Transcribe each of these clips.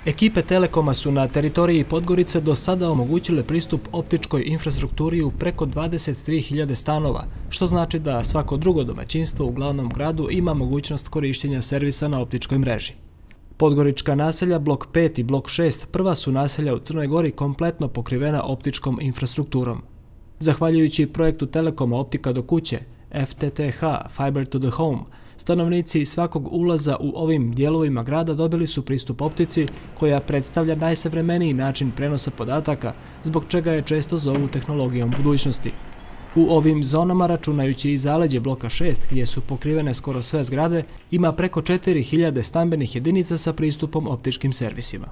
Ekipe Telekoma su na teritoriji Podgorice do sada omogućile pristup optičkoj infrastrukturi u preko 23.000 stanova, što znači da svako drugo domaćinstvo u glavnom gradu ima mogućnost korištenja servisa na optičkoj mreži. Podgorička naselja Blok 5 i Blok 6 prva su naselja u Crnoj Gori kompletno pokrivena optičkom infrastrukturom. Zahvaljujući projektu Telekoma Optika do kuće, FTTH, Fiber to the Home, stanovnici svakog ulaza u ovim dijelovima grada dobili su pristup optici koja predstavlja najsavremeniji način prenosa podataka, zbog čega je često zovu tehnologijom budućnosti. U ovim zonama, računajući i zaleđe Bloka 6, gdje su pokrivene skoro sve zgrade, ima preko 4.000 stambenih jedinica sa pristupom optičkim servisima.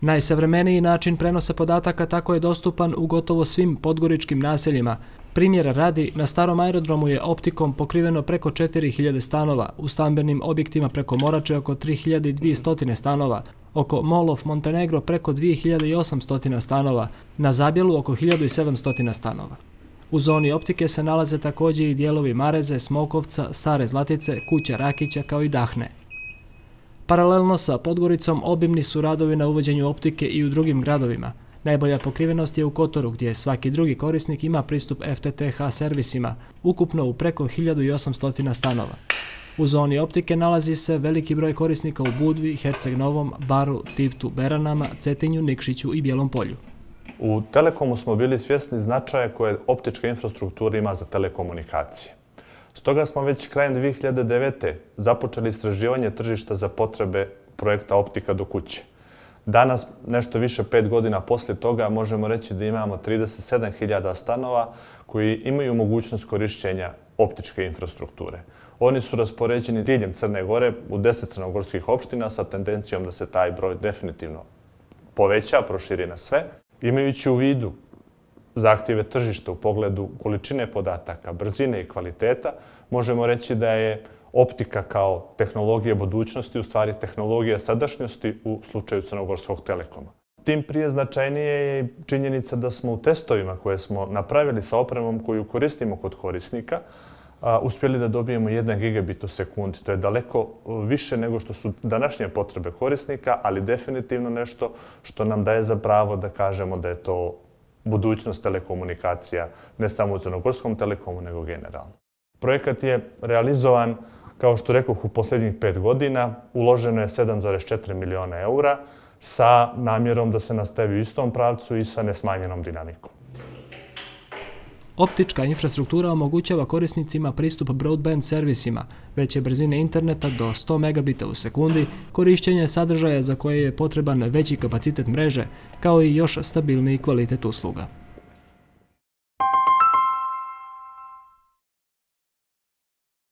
Najsavremeniji način prenosa podataka tako je dostupan u gotovo svim podgoričkim naseljima. Primjera radi, na starom aerodromu je optikom pokriveno preko 4.000 stanova, u stambenim objektima preko Morače oko 3.200 stanova, oko Mall of Montenegro preko 2.800 stanova, na Zabjelu oko 1.700 stanova. U zoni optike se nalaze također i dijelovi Mareze, Smokovca, Stare Zlatice, Kuća Rakića kao i Dahne. Paralelno sa Podgoricom obimni su radovi na uvođenju optike i u drugim gradovima. Najbolja pokrivenost je u Kotoru, gdje svaki drugi korisnik ima pristup FTTH servisima, ukupno u preko 1.800 stanova. U zoni optike nalazi se veliki broj korisnika u Budvi, Herceg Novom, Baru, Tivtu, Beranama, Cetinju, Nikšiću i Bijelom Polju. U Telekomu smo bili svjesni značaja koje optička infrastruktura ima za telekomunikacije. Stoga smo već krajem 2009. započeli istraživanje tržišta za potrebe projekta Optika do kuće. Danas, nešto više 5 godina poslije toga, možemo reći da imamo 37.000 stanova koji imaju mogućnost korišćenja optičke infrastrukture. Oni su raspoređeni diljem Crne Gore u 10 crnogorskih opština sa tendencijom da se taj broj definitivno poveća, proširi na sve. Imajući u vidu zahtjeve tržišta u pogledu količine podataka, brzine i kvaliteta, možemo reći da je optika kao tehnologija budućnosti u stvari tehnologija sadašnjosti u slučaju Crnogorskog Telekoma. Tim prije značajnije je činjenica da smo u testovima koje smo napravili sa opremom koju koristimo kod korisnika uspjeli da dobijemo 1 gigabit u sekundi. To je daleko više nego što su današnje potrebe korisnika, ali definitivno nešto što nam daje za pravo da kažemo da je to budućnost telekomunikacija ne samo u Crnogorskom Telekomu, nego generalno. Projekat je realizovan, kao što rekoh, u posljednjih 5 godina. Uloženo je 7,4 miliona eura sa namjerom da se nastavi u istom pravcu i sa nesmanjenom dinamikom. Optička infrastruktura omogućava korisnicima pristup broadband servisima, veće brzine interneta do 100 megabita u sekundi, korišćenje sadržaja za koje je potreban veći kapacitet mreže, kao i još stabilniji kvalitet usluga.